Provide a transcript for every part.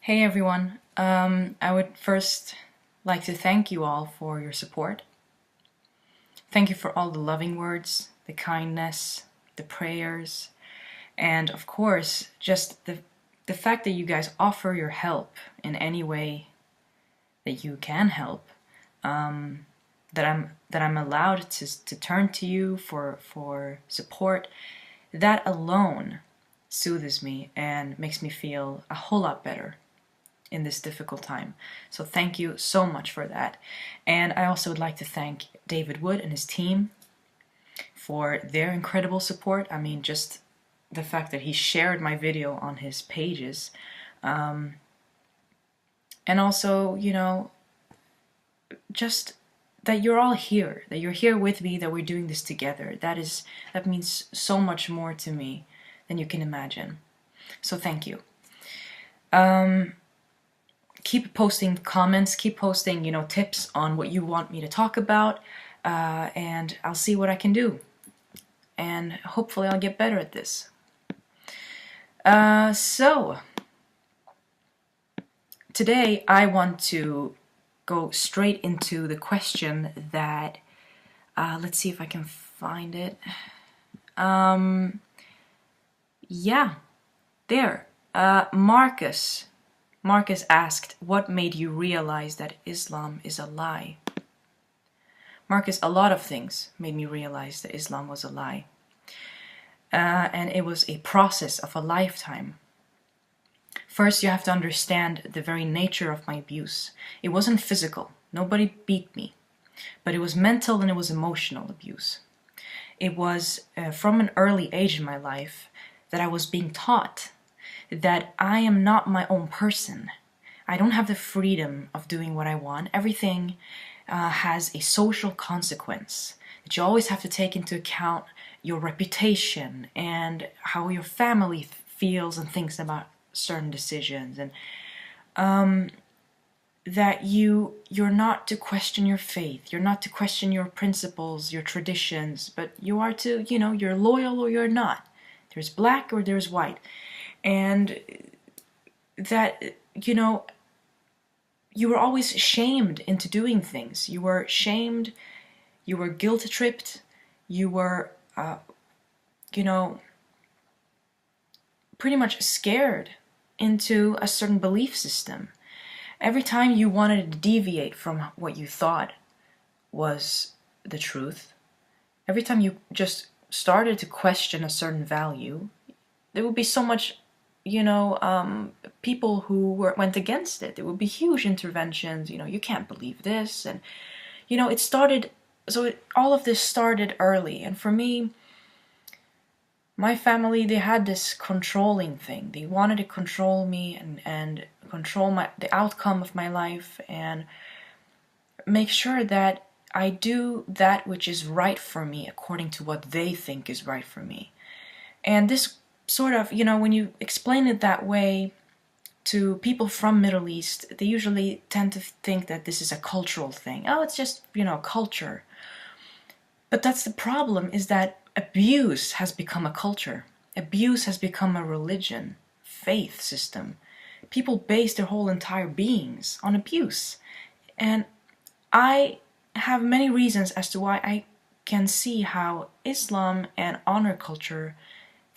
Hey everyone, I would first like to thank you all for your support. Thank you for all the loving words, the kindness, the prayers, and of course, just the fact that you guys offer your help in any way that you can help. That I'm allowed to turn to you for support. That alone soothes me and makes me feel a whole lot better in this difficult time. So thank you so much for that. And I also would like to thank David Wood and his team for their incredible support. I mean, just the fact that he shared my video on his pages. And also, just that you're all here, that you're here with me, that we're doing this together. That means so much more to me than you can imagine. So thank you. Keep posting comments, keep posting, tips on what you want me to talk about, and I'll see what I can do. And hopefully I'll get better at this. So, today I want to go straight into the question that, let's see if I can find it. Yeah, there. Marcus asked, what made you realize that Islam is a lie? Marcus, a lot of things made me realize that Islam was a lie. And it was a process of a lifetime. First, you have to understand the very nature of my abuse. It wasn't physical. Nobody beat me. But it was mental and it was emotional abuse. It was from an early age in my life that I was being taught that I am not my own person. I don't have the freedom of doing what I want. Everything has a social consequence that you always have to take into account your reputation and how your family feels and thinks about certain decisions, and that you're not to question your faith, you're not to question your principles, your traditions, but you are to, you're loyal or you're not. There's black or there's white. And that, you were always shamed into doing things. You were shamed, you were guilt-tripped, you were, pretty much scared into a certain belief system. Every time you wanted to deviate from what you thought was the truth, every time you just started to question a certain value, there would be so much people who went against it. There would be huge interventions, you can't believe this, and it started, all of this started early. And for me, my family, they had this controlling thing. They wanted to control me and control the outcome of my life and make sure that I do that which is right for me according to what they think is right for me. And this sort of, when you explain it that way to people from Middle East, they usually tend to think that this is a cultural thing. Oh, it's just, culture. But that's the problem, is that abuse has become a culture. Abuse has become a religion, faith system. People base their whole entire beings on abuse. And I have many reasons as to why I can see how Islam and honor culture,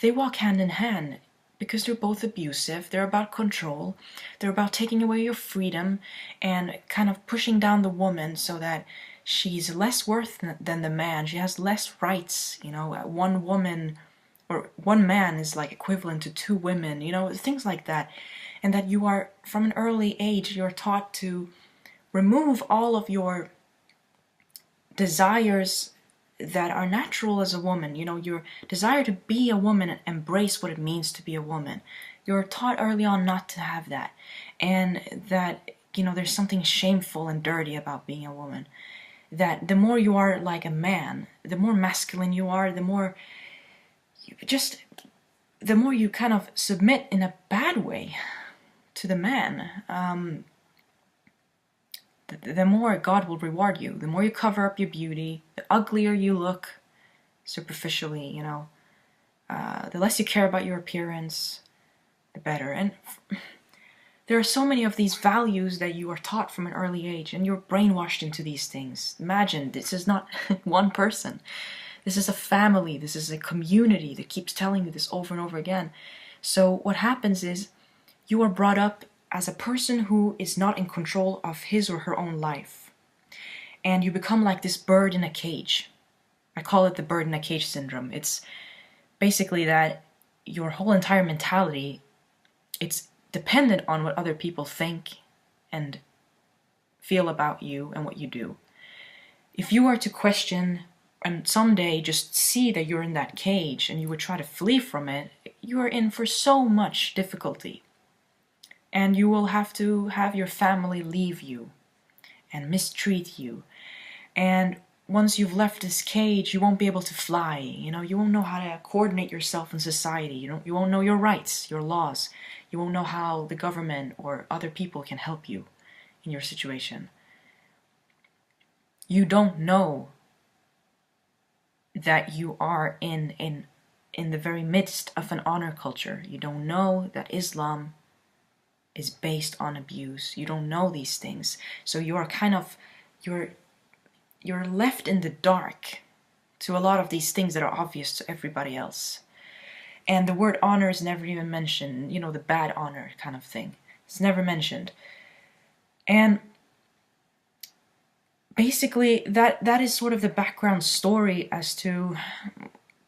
they walk hand in hand, because they're both abusive. They're about control. They're about taking away your freedom and kind of pushing down the woman so that she's less worth than the man. She has less rights. One woman or one man is like equivalent to two women, things like that. And that you are, from an early age, you're taught to remove all of your desires that are natural as a woman, your desire to be a woman and embrace what it means to be a woman. You're taught early on not to have that, and that, there's something shameful and dirty about being a woman. That the more you are like a man, the more masculine you are, the more you kind of submit in a bad way to the man. The more God will reward you. The more you cover up your beauty, the uglier you look superficially, the less you care about your appearance, the better. And there are so many of these values that you are taught from an early age, and you're brainwashed into these things. Imagine, this is not one person. This is a family. This is a community that keeps telling you this over and over again. So what happens is you are brought up as a person who is not in control of his or her own life. And you become like this bird in a cage. I call it the bird in a cage syndrome. It's basically that your whole entire mentality, it's dependent on what other people think and feel about you and what you do. If you were to question and someday just see that you're in that cage and you would try to flee from it, you are in for so much difficulty. And you will have to have your family leave you and mistreat you. And once you've left this cage, you won't be able to fly. You won't know how to coordinate yourself in society. You won't know your rights, your laws. You won't know how the government or other people can help you in your situation. You don't know that you are in the very midst of an honor culture. You don't know that Islam is based on abuse. You don't know these things. So you are you're left in the dark to a lot of these things that are obvious to everybody else. And the word honor is never even mentioned, the bad honor kind of thing. It's never mentioned. And basically that is sort of the background story as to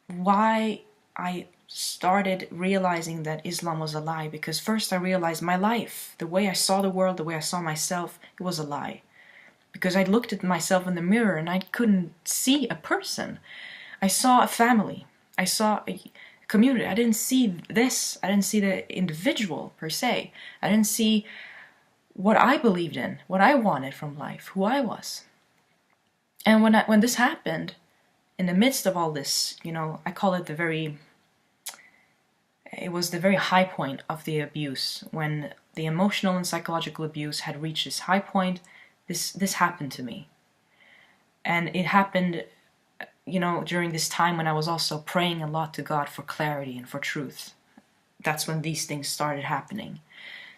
why I started realizing that Islam was a lie. Because first I realized my life, the way I saw the world, the way I saw myself, it was a lie. Because I looked at myself in the mirror and I couldn't see a person. I saw a family. I saw a community. I didn't see this. I didn't see the individual per se. I didn't see what I believed in, what I wanted from life, who I was. And when this happened, in the midst of all this, I call it it was the very high point of the abuse. When the emotional and psychological abuse had reached its high point, this happened to me. And it happened, during this time when I was also praying a lot to God for clarity and for truth. That's when these things started happening.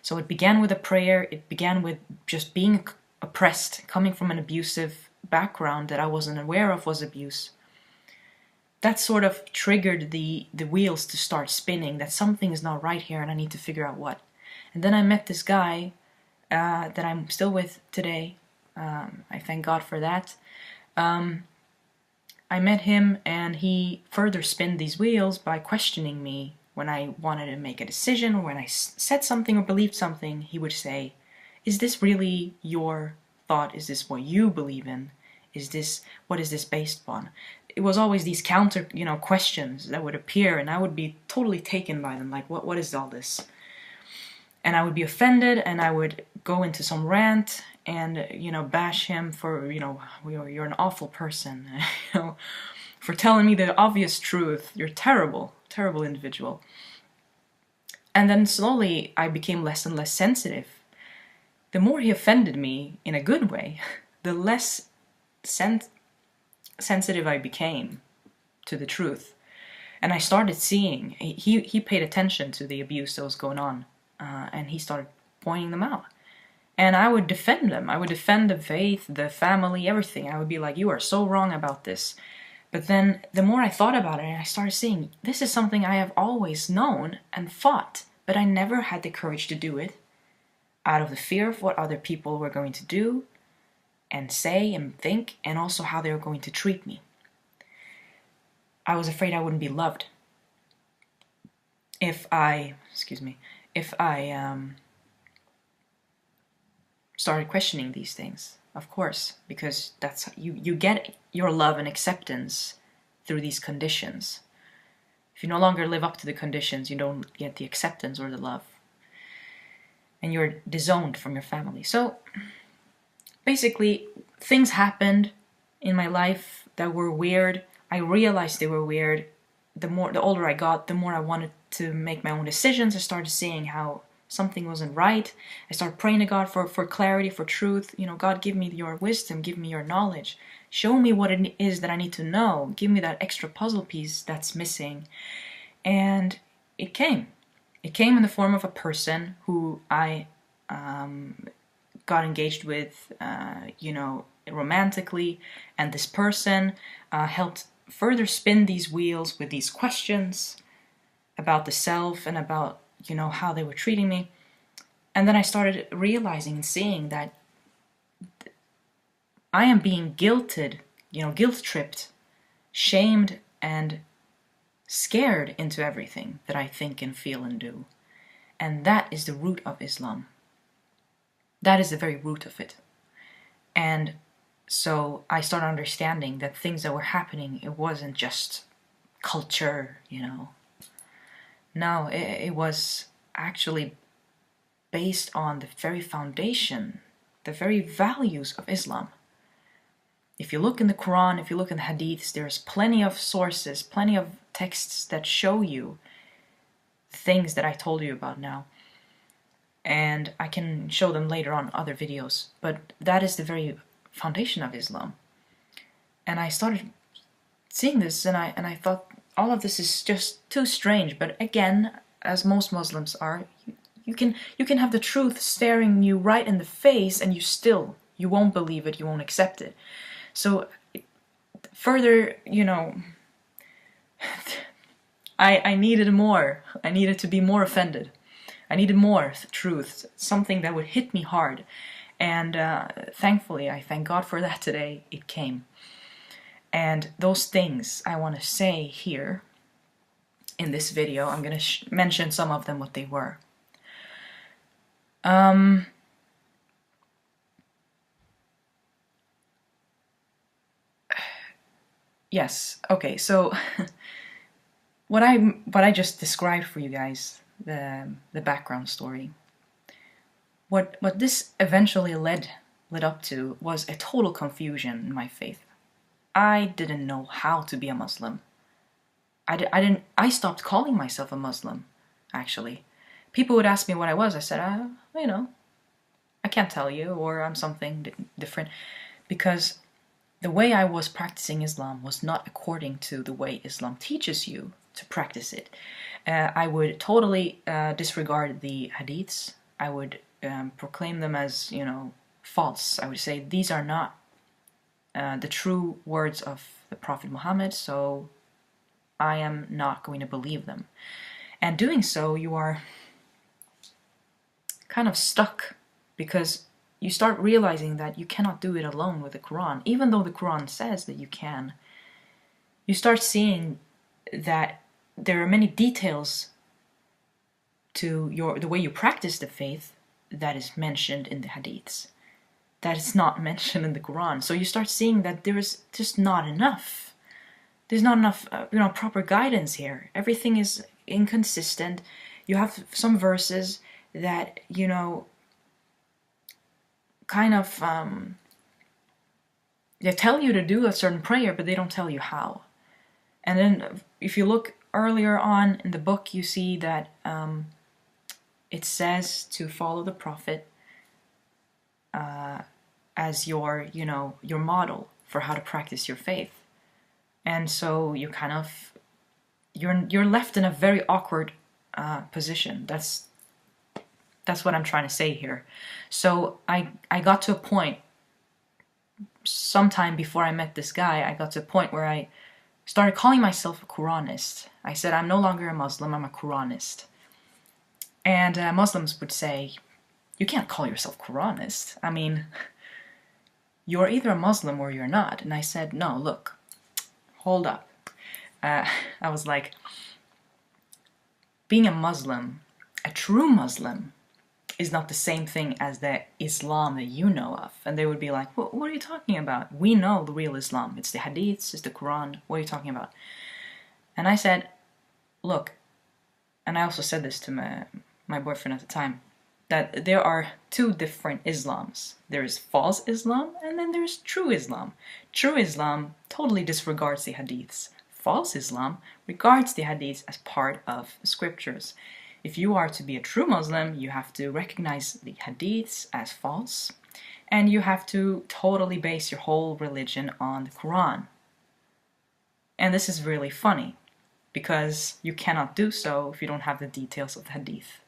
So it began with a prayer. It began with just being oppressed, coming from an abusive background that I wasn't aware of was abuse. That sort of triggered the wheels to start spinning, that something is not right here and I need to figure out what. And then I met this guy that I'm still with today. I thank God for that. I met him and he further spinned these wheels by questioning me when I wanted to make a decision, or when I said something or believed something. He would say, is this really your thought? Is this what you believe in? What is this based upon? It was always these counter, questions that would appear, and I would be totally taken by them. Like, what is all this? And I would be offended, and I would go into some rant and, bash him for, you're an awful person, for telling me the obvious truth. You're terrible, terrible individual. And then slowly I became less and less sensitive. The more he offended me in a good way, the less sensitive I became to the truth. And I started seeing, he paid attention to the abuse that was going on, and he started pointing them out. And I would defend them. I would defend the faith, the family, everything. I would be like, you are so wrong about this. But then the more I thought about it, I started seeing, this is something I have always known and fought, but I never had the courage to do it out of the fear of what other people were going to do and say and think, and also how they were going to treat me. I was afraid I wouldn't be loved if I started questioning these things, of course, because that's you get your love and acceptance through these conditions. If you no longer live up to the conditions, you don't get the acceptance or the love, and you're disowned from your family. So basically, things happened in my life that were weird. I realized they were weird. The older I got, the more I wanted to make my own decisions. I started seeing how something wasn't right. I started praying to God for clarity, for truth. God, give me your wisdom, give me your knowledge. Show me what it is that I need to know. Give me that extra puzzle piece that's missing. And it came. It came in the form of a person who I got engaged with, you know, romantically, and this person helped further spin these wheels with these questions about the self and about, you know, how they were treating me. And then I started realizing and seeing that I am being guilted, you know, guilt-tripped, shamed, and scared into everything that I think and feel and do. And that is the root of Islam. That is the very root of it. And so I started understanding that things that were happening, it wasn't just culture, you know. No, it was actually based on the very foundation, the very values of Islam. If you look in the Quran, if you look in the Hadiths, there's plenty of sources, plenty of texts that show you things that I told you about now. And I can show them later on in other videos. But that is the very foundation of Islam. And I started seeing this, and I thought all of this is just too strange. But again, as most Muslims are, you can have the truth staring you right in the face, and you won't believe it, you won't accept it. So further, you know, I needed more. I needed to be more offended. I needed more truth, something that would hit me hard. And thankfully, I thank God for that today, it came. And those things I want to say here in this video, I'm going to mention some of them, what they were. Yes, okay, so what I just described for you guys, the background story, what this eventually led up to was a total confusion in my faith. I didn't know how to be a Muslim. I stopped calling myself a Muslim, actually. People would ask me what I was. I said, you know, I can't tell you, or I'm something different, because the way I was practicing Islam was not according to the way Islam teaches you to practice it. I would totally disregard the hadiths. I would proclaim them as, you know, false. I would say these are not the true words of the Prophet Muhammad, so I am not going to believe them. And doing so, you are kind of stuck, because you start realizing that you cannot do it alone with the Quran, even though the Quran says that you can. You start seeing that there are many details to the way you practice the faith that is mentioned in the hadiths that is not mentioned in the Quran. So you start seeing that there is just not enough. There's not enough, you know, proper guidance here. Everything is inconsistent. You have some verses that, you know, kind of they tell you to do a certain prayer, but they don't tell you how. And then if you look earlier on in the book, you see that it says to follow the Prophet as your, you know, your model for how to practice your faith. And so you kind of, you're left in a very awkward position. That's what I'm trying to say here. So I got to a point, sometime before I met this guy, I got to a point where I started calling myself a Quranist. I said, I'm no longer a Muslim, I'm a Quranist. And Muslims would say, you can't call yourself Quranist. I mean, you're either a Muslim or you're not. And I said, no, look, hold up. I was like, being a Muslim, a true Muslim, is not the same thing as the Islam that you know of. And they would be like, what are you talking about? We know the real Islam. It's the hadiths, it's the Quran. What are you talking about? And I said, look, and I also said this to my boyfriend at the time, that there are two different Islams. There is false Islam, and then there's true Islam. True Islam totally disregards the hadiths. False Islam regards the hadiths as part of the scriptures. If you are to be a true Muslim, you have to recognize the hadiths as false, and you have to totally base your whole religion on the Quran. And this is really funny, because you cannot do so if you don't have the details of the hadith.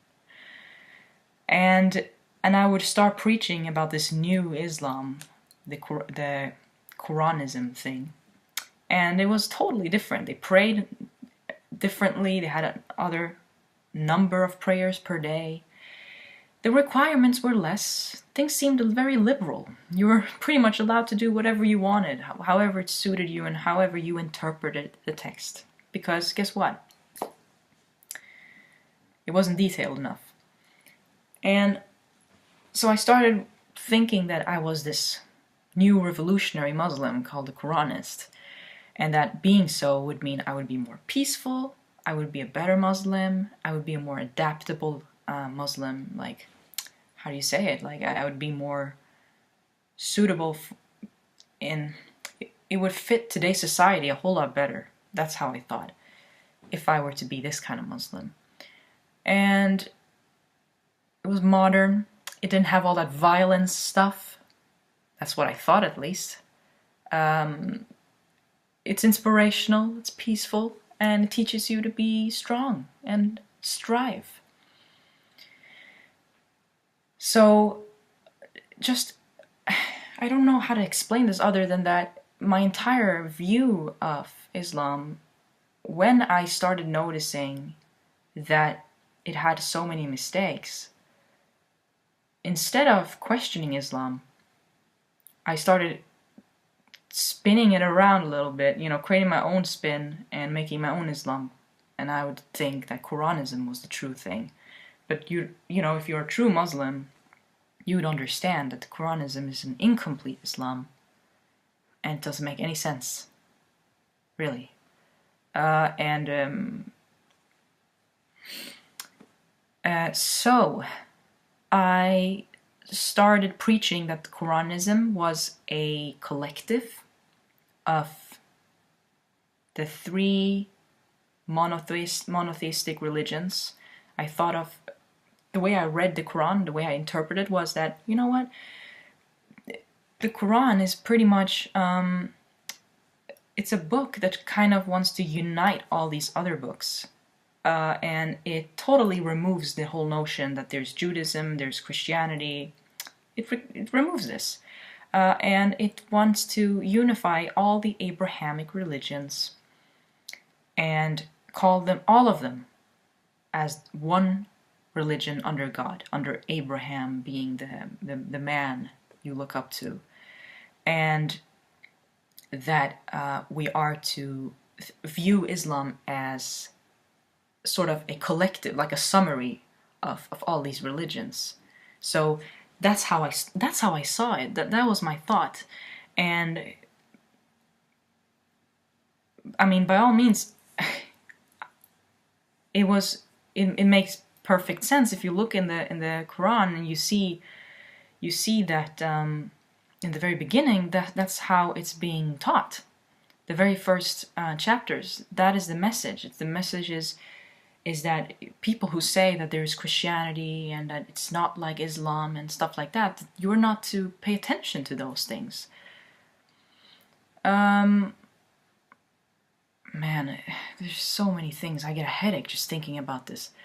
And And I would start preaching about this new Islam, the Quranism thing. And it was totally different. They prayed differently, they had another number of prayers per day. The requirements were less. Things seemed very liberal. You were pretty much allowed to do whatever you wanted, however it suited you and however you interpreted the text. Because guess what? It wasn't detailed enough. And so I started thinking that I was this new revolutionary Muslim called a Quranist, and that being so would mean I would be more peaceful, I would be a better Muslim, I would be a more adaptable Muslim, like, how do you say it? Like, I would be more suitable it would fit today's society a whole lot better. That's how I thought, if I were to be this kind of Muslim. And it was modern. It didn't have all that violence stuff. That's what I thought, at least. It's inspirational, it's peaceful, and it teaches you to be strong and strive. So, I don't know how to explain this other than that my entire view of Islam, when I started noticing that it had so many mistakes, instead of questioning Islam, I started spinning it around a little bit, creating my own spin and making my own Islam. And I would think that Quranism was the true thing. But if you're a true Muslim, you would understand that the Quranism is an incomplete Islam, and it doesn't make any sense, really. So I started preaching that Quranism was a collective of the three monotheistic religions. I thought of the way I read the Quran, the way I interpreted was that, you know what? The Quran is pretty much, it's a book that kind of wants to unite all these other books. And it totally removes the whole notion that there's Judaism, there's Christianity. It removes this. And it wants to unify all the Abrahamic religions and call them, all of them, as one religion under God, under Abraham being the man you look up to. And that we are to view Islam as sort of a collective, like a summary of all these religions. So that's how I saw it. That was my thought. And I mean, by all means, it makes perfect sense if you look in the Quran and you see that in the very beginning that's how it's being taught. The very first chapters, that is the message. The message is that people who say that there is Christianity and that it's not like Islam and stuff like that, you're not to pay attention to those things. Man, there's so many things. I get a headache just thinking about this.